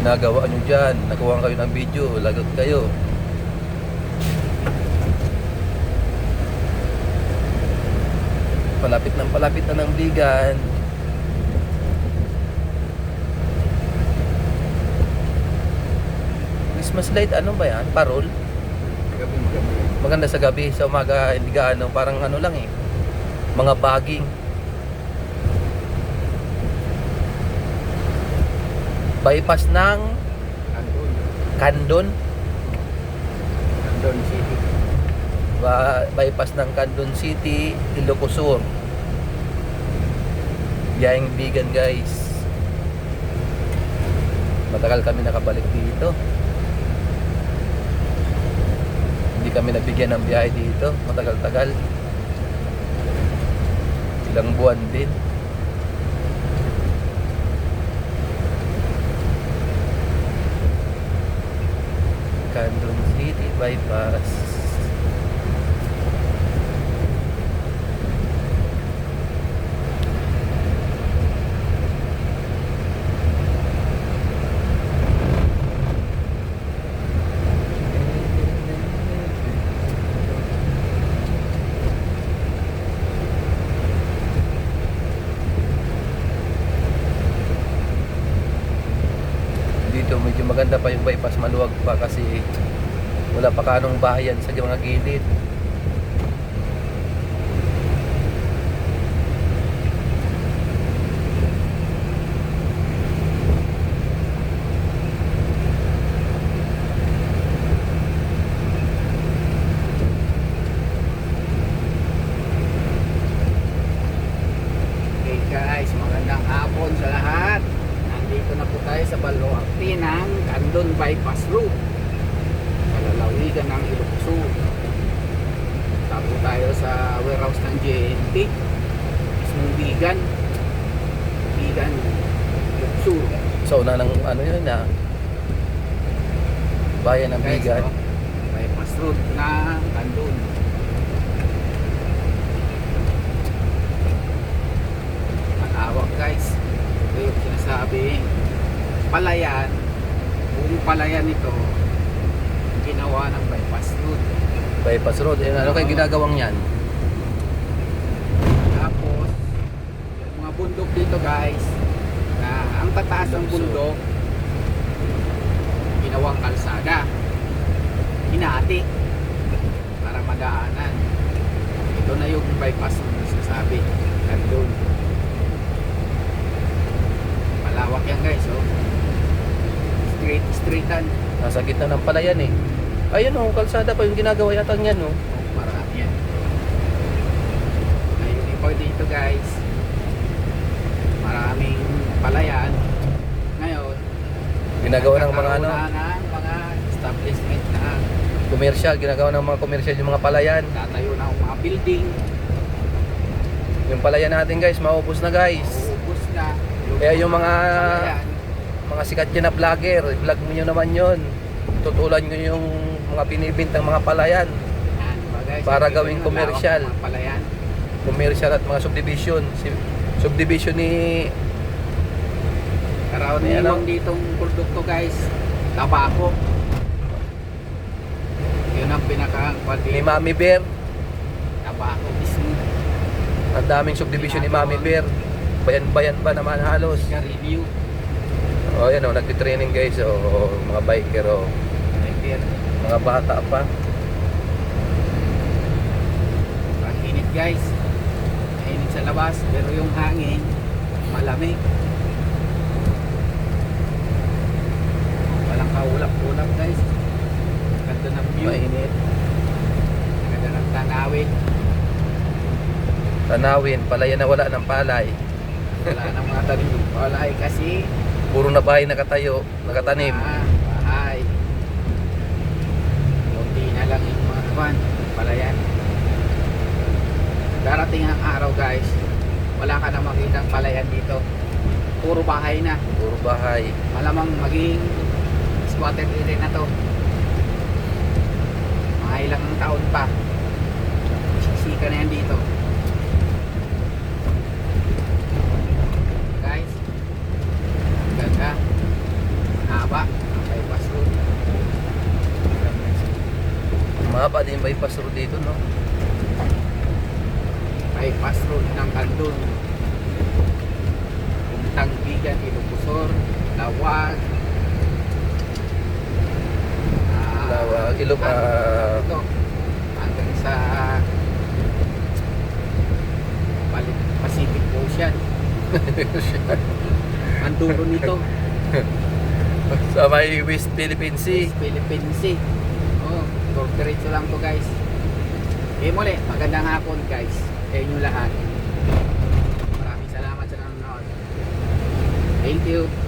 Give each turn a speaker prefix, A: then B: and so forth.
A: ginagawa nyo dyan? Nakuha kayo ng video, lagot kayo. Palapit na ng Bigan. Christmas light, ano ba yan? Parol?
B: Gabi.
A: Maganda sa gabi, sa umaga hindi gaano, parang ano lang eh. Mga baging. Bypass ng Candon.
B: Candon City.
A: Bypass ng Candon City, Ilocos Sur. Biyaheng Bigan, guys. Matagal kami nakabalik dito. Hindi kami nabigyan ng biyahe dito. Matagal-tagal. Ilang buwan din. Candon City Bypass. Dito medyo maganda pa yung bypass, maluwag pa kasi wala pa kanong bahayan sa mga gilid.
B: Okay guys, magandang hapon sa lahat. Nandito na po tayo sa Baluarte ng Candon Bypass Road, kalalawigan ng Ilocos Sur. Tapo tayo sa warehouse ng JNT, mismong Bigan, Ilocos Sur.
A: So una ng ano yun na bayan ng
B: Guys,
A: Bigan.
B: Bypass Road na Candon. Awak guys, ito yung sinasabi palayan, buong palayan ito ginawa ng bypass road.
A: Bypass road. Ano kayo ginagawang yan?
B: Tapos yung mga bundok dito guys, na ang tataas ng bundok ginawang kalsada, hinati para madaanan. Ito na yung bypass road na sinasabi nandun. Malawak yan guys, oh. Straightan.
A: Nasa gitna ng palayan eh. Ayun oh, kalsada pa yung ginagawa yata niyan oh.
B: Marami yan. Ngayon ipo dito guys, maraming palayan. Ngayon,
A: Ginagawa ng mga ano,
B: nagkakaroon na ng mga establishment na
A: commercial, ginagawa ng mga commercial yung mga palayan.
B: tatayo na ang mga building,
A: Yung palayan natin guys, maubos na guys.
B: mauubos na.
A: Kaya yung
B: palayan,
A: mga sikat yun na vlogger, vlog mo nyo naman yun. Tutulan nyo yung mga binibintang mga palayan.
B: yan, diba guys?
A: Para
B: Ito
A: gawing
B: yung
A: commercial.
B: lawak ng mga palayan.
A: Commercial at mga subdivision. Subdivision ni
B: Karaniwan ditong produkto guys, tabako. Yun ang
A: ni Mami Bear.
B: tabako mismo.
A: Ang daming subdivision ni Mami Bear. Bayan-bayan pa naman halos.
B: Review.
A: O yan o, nagtitraining guys o mga biker o mga bata pa.
B: Ang init guys, mainit sa labas pero yung hangin malamig. Walang kaulap-ulap guys. Ganda ng view,
A: Mainit.
B: ganda ng tanawin.
A: Tanawin, palayan na wala ng palay.
B: Wala nang mga tanim ng palay kasi
A: Puro na bahay nakatayo, nakatanim.
B: bahay. Kunti na lang yung mga kwan, palayan. Darating ang araw guys, wala ka na makitang palayan dito. Puro bahay na.
A: Puro bahay.
B: Malamang maging squatted area na to. Mga ilang taon pa. Sisika na yan dito. Guys, ganda. Haba.
A: Mahaba din yung bypass road dito, no?
B: Bypass road ng Candon. Puntang Bigan, Ilocosur, Lawag.
A: Lawag,
B: ito. Hanggang sa Pacific Ocean. Ang dulo nito.
A: sa may West Philippine Sea.
B: Philippine Sea. Oh, diretso lang to guys. Okay muli, magandang hapon guys. Sa inyo lahat. Maraming salamat sa nanonood. Thank you.